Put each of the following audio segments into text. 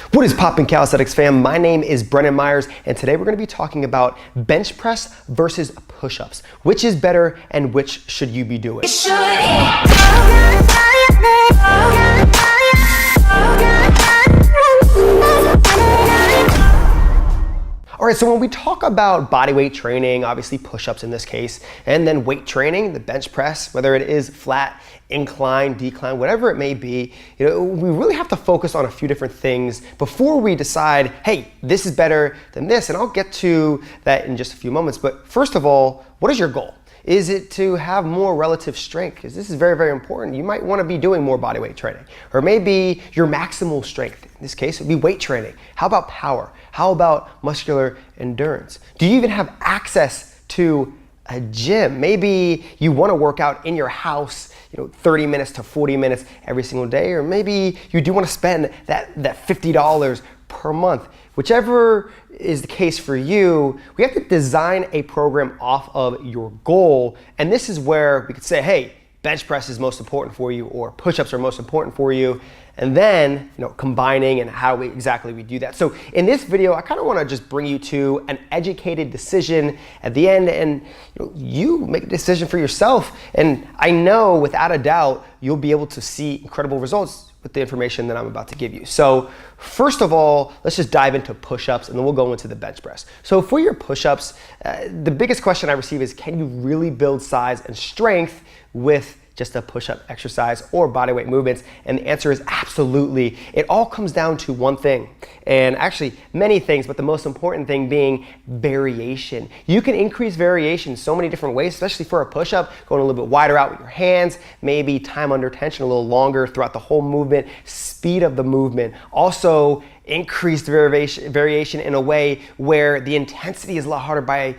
What is poppin' calisthenics fam? My name is Brennan Myers, and today we're going to be talking about bench press versus push-ups. Which is better and which should you be doing? All right, so when we talk about bodyweight training, obviously push-ups in this case, and then weight training, the bench press, whether it is flat, incline, decline, whatever it may be, we really have to focus on a few different things before we decide, hey, this is better than this, and I'll get to that in just a few moments. But first of all, what is your goal? Is it to have more relative strength? Because this is very, very important. You might want to be doing more bodyweight training. Or maybe your maximal strength, in this case, would be weight training. How about power? How about muscular endurance? Do you even have access to a gym? Maybe you want to work out in your house, 30 minutes to 40 minutes every single day. Or maybe you do want to spend that $50 per month. Whichever is the case for you, we have to design a program off of your goal. And this is where we could say, hey, bench press is most important for you, or push-ups are most important for you. And then, combining and how exactly we do that. So in this video, I kind of want to just bring you to an educated decision at the end, and you make a decision for yourself. And I know without a doubt, you'll be able to see incredible results with the information that I'm about to give you. So first of all, let's just dive into push-ups, and then we'll go into the bench press. So for your push-ups, the biggest question I receive is, can you really build size and strength with just a push-up exercise or bodyweight movements? And the answer is absolutely. It all comes down to one thing, and actually many things, but the most important thing being variation. You can increase variation so many different ways, especially for a push-up, going a little bit wider out with your hands, maybe time under tension a little longer throughout the whole movement, speed of the movement. Also, increased variation in a way where the intensity is a lot harder by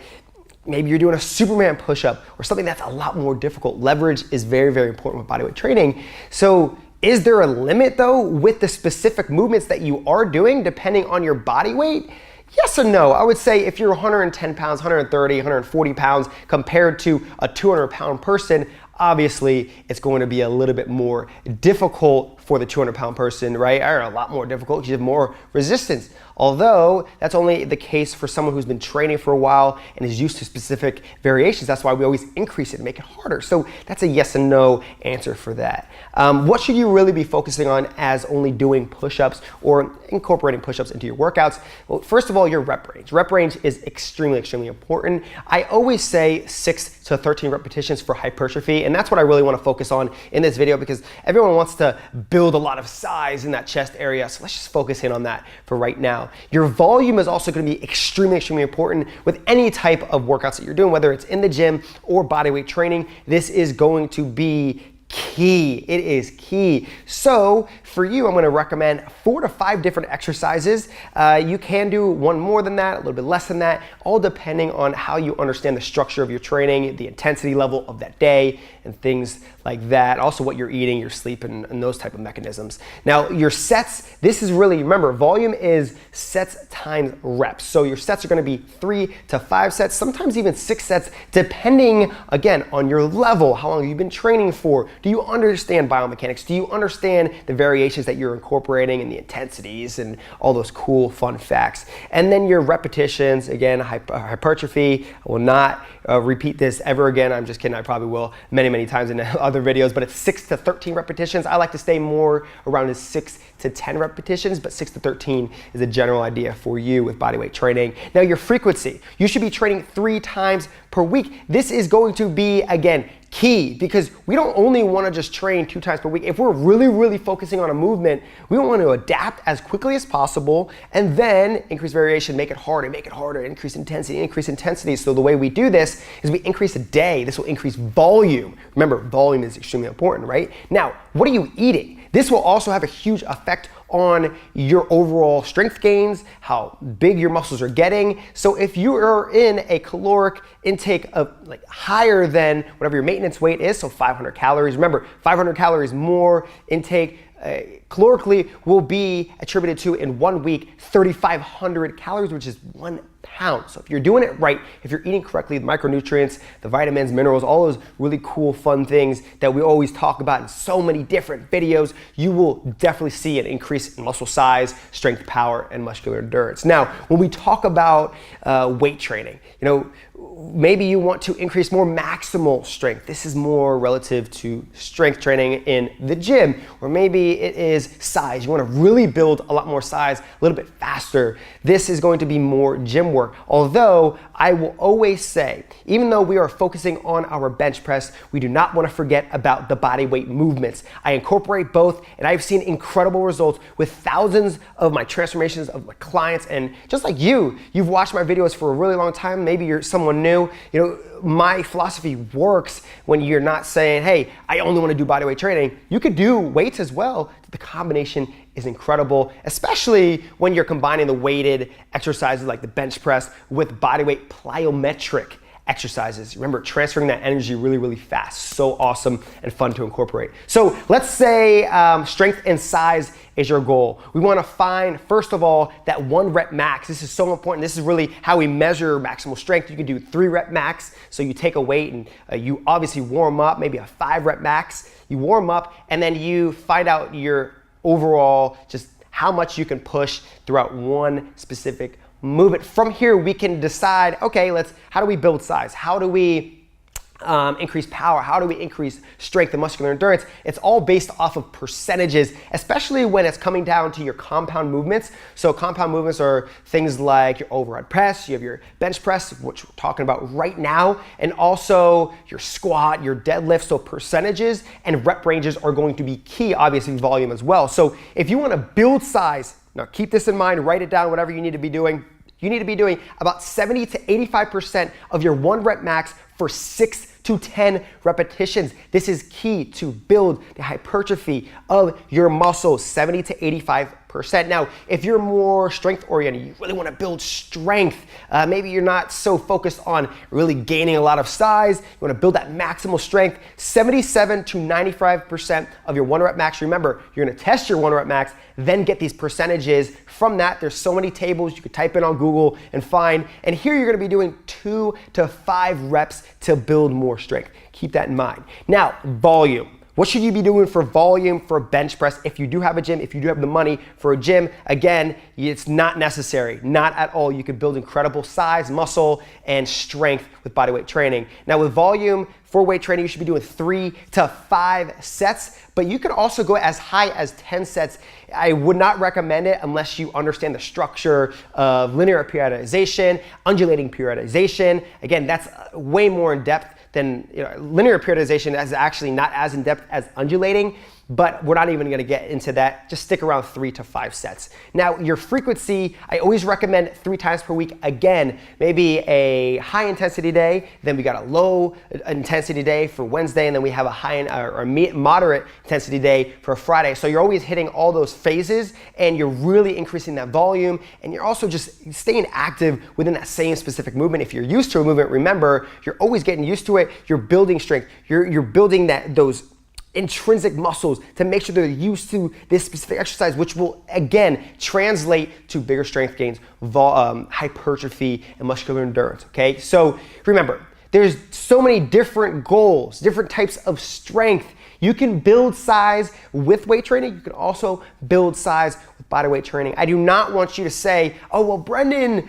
maybe you're doing a Superman push-up or something that's a lot more difficult. Leverage is very, very important with bodyweight training. So is there a limit though with the specific movements that you are doing depending on your body weight? Yes and no. I would say if you're 110 pounds, 130, 140 pounds compared to a 200-pound person, obviously it's going to be a little bit more difficult for the 200-pound person, right? Or a lot more difficult because you have more resistance. Although that's only the case for someone who's been training for a while and is used to specific variations. That's why we always increase it and make it harder. So that's a yes and no answer for that. What should you really be focusing on as only doing push-ups or incorporating push-ups into your workouts? Well, first of all, your rep range. Rep range is extremely, extremely important. I always say 6 to 13 repetitions for hypertrophy, and that's what I really want to focus on in this video because everyone wants to build a lot of size in that chest area. So let's just focus in on that for right now. Your volume is also going to be extremely, extremely important with any type of workouts that you're doing, whether it's in the gym or bodyweight training. This is going to be key. It is key. So for you, I'm going to recommend 4 to 5 different exercises. You can do one more than that, a little bit less than that, all depending on how you understand the structure of your training, the intensity level of that day, and things like that. Also what you're eating, your sleep, and those type of mechanisms. Now your sets, this is really, remember, volume is sets times reps. So your sets are going to be 3 to 5 sets, sometimes even 6 sets, depending, again, on your level, how long you've been training for. Do you understand biomechanics? Do you understand the variations that you're incorporating and the intensities and all those cool, fun facts? And then your repetitions, again, hypertrophy. I will not repeat this ever again. I'm just kidding. I probably will many, many times in other videos, but it's 6 to 13 repetitions. I like to stay more around the 6 to 10 repetitions, but 6 to 13 is a general idea for you with bodyweight training. Now your frequency, you should be training 3 times per week. This is going to be, again, key because we don't only want to just train 2 times per week. If we're really, really focusing on a movement, we want to adapt as quickly as possible and then increase variation, make it harder, increase intensity. So the way we do this is we increase a day. This will increase volume. Remember, volume is extremely important, right? Now, what are you eating? This will also have a huge effect on your overall strength gains, how big your muscles are getting. So if you are in a caloric intake of higher than whatever your maintenance weight is, so 500 calories, remember 500 calories more intake calorically will be attributed to in 1 week 3,500 calories, which is 1 pound. So if you're doing it right, if you're eating correctly, the micronutrients, the vitamins, minerals, all those really cool, fun things that we always talk about in so many different videos, you will definitely see an increase in muscle size, strength, power, and muscular endurance. Now, when we talk about weight training, maybe you want to increase more maximal strength. This is more relative to strength training in the gym, or maybe it is size. You want to really build a lot more size a little bit faster. This is going to be more gym work. Although I will always say, even though we are focusing on our bench press, we do not want to forget about the body weight movements. I incorporate both, and I've seen incredible results with thousands of my transformations of my clients. And just like you've watched my videos for a really long time. Maybe you're someone new. My philosophy works when you're not saying, hey, I only want to do bodyweight training. You could do weights as well. The combination is incredible, especially when you're combining the weighted exercises like the bench press with bodyweight plyometric exercises. Remember, transferring that energy really, really fast. So awesome and fun to incorporate. So let's say strength and size is your goal. We want to find, first of all, that 1 rep max. This is so important. This is really how we measure maximal strength. You can do 3 rep max. So you take a weight and you obviously warm up, maybe a 5 rep max. You warm up and then you find out your overall, just how much you can push throughout one specific movement. From here, we can decide, okay, how do we build size? How do we increase power? How do we increase strength and muscular endurance? It's all based off of percentages, especially when it's coming down to your compound movements. So compound movements are things like your overhead press, you have your bench press, which we're talking about right now, and also your squat, your deadlift. So percentages and rep ranges are going to be key, obviously volume as well. So if you want to build size, now keep this in mind, write it down, whatever you need to be doing. You need to be doing about 70 to 85% of your 1 rep max for 6 to 10 repetitions. This is key to build the hypertrophy of your muscles, 70 to 85%. Now, if you're more strength oriented, you really want to build strength. Maybe you're not so focused on really gaining a lot of size. You want to build that maximal strength, 77 to 95% of your 1 rep max. Remember, you're going to test your 1 rep max, then get these percentages from that. There's so many tables you could type in on Google and find. And here you're going to be doing 2 to 5 reps to build more strength. Keep that in mind. Now, volume. What should you be doing for volume for bench press? If you do have a gym, if you do have the money for a gym, again, it's not necessary, not at all. You could build incredible size, muscle, and strength with bodyweight training. Now with volume, for weight training, you should be doing 3 to 5 sets, but you can also go as high as 10 sets. I would not recommend it unless you understand the structure of linear periodization, undulating periodization. Again, that's way more in depth than linear periodization is actually not as in depth as undulating, but we're not even gonna get into that. Just stick around 3 to 5 sets. Now, your frequency, I always recommend 3 times per week. Again, maybe a high intensity day, then we got a low intensity day for Wednesday, and then we have a high or moderate intensity day for Friday. So you're always hitting all those phases, and you're really increasing that volume, and you're also just staying active within that same specific movement. If you're used to a movement, remember, you're always getting used to it. You're building strength. You're building those intrinsic muscles to make sure they're used to this specific exercise, which will again translate to bigger strength gains, hypertrophy, and muscular endurance. Okay, so remember, there's so many different goals, different types of strength. You can build size with weight training. You can also build size with bodyweight training. I do not want you to say, oh, well, Brendan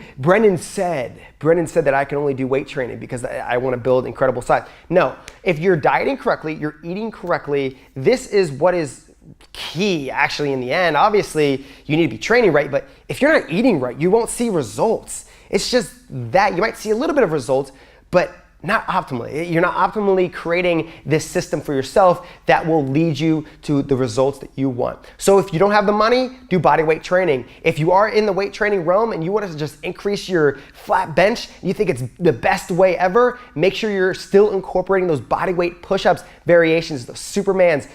said that I can only do weight training because I want to build incredible size. No, if you're dieting correctly, you're eating correctly, this is what is key actually in the end. Obviously, you need to be training right, but if you're not eating right, you won't see results. It's just that you might see a little bit of results, but not optimally. You're not optimally creating this system for yourself that will lead you to the results that you want. So if you don't have the money, do body weight training. If you are in the weight training realm and you want to just increase your flat bench, you think it's the best way ever, make sure you're still incorporating those body weight push-ups, variations, those Supermans,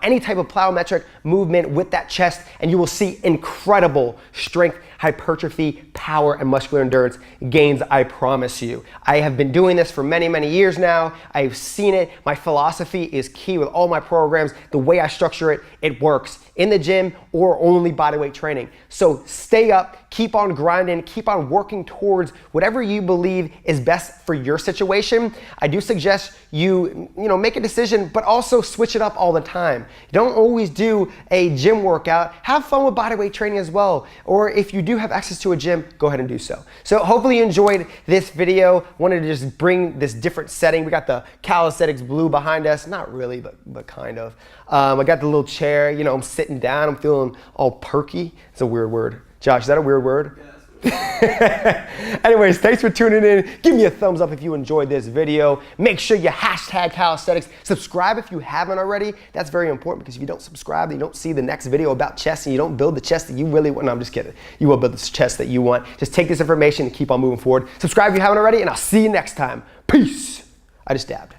any type of plyometric movement with that chest, and you will see incredible strength, hypertrophy, power, and muscular endurance gains, I promise you. I have been doing this for many, many years now. I've seen it. My philosophy is key with all my programs. The way I structure it, it works in the gym or only bodyweight training. So stay up, keep on grinding, keep on working towards whatever you believe is best for your situation. I do suggest you make a decision, but also switch it up all the time. Don't always do a gym workout. Have fun with bodyweight training as well. Or if you do have access to a gym, go ahead and do so. So hopefully you enjoyed this video. Wanted to just bring this different setting. We got the calisthenics blue behind us. Not really, but kind of. I got the little chair. I'm sitting down. I'm feeling all perky. It's a weird word. Josh, is that a weird word? Anyways, thanks for tuning in. Give me a thumbs up if you enjoyed this video. Make sure you hashtag calisthenics. Subscribe if you haven't already. That's very important because if you don't subscribe, then you don't see the next video about chest and you don't build the chest that you really want. No, I'm just kidding. You will build the chest that you want. Just take this information and keep on moving forward. Subscribe if you haven't already, and I'll see you next time. Peace. I just dabbed.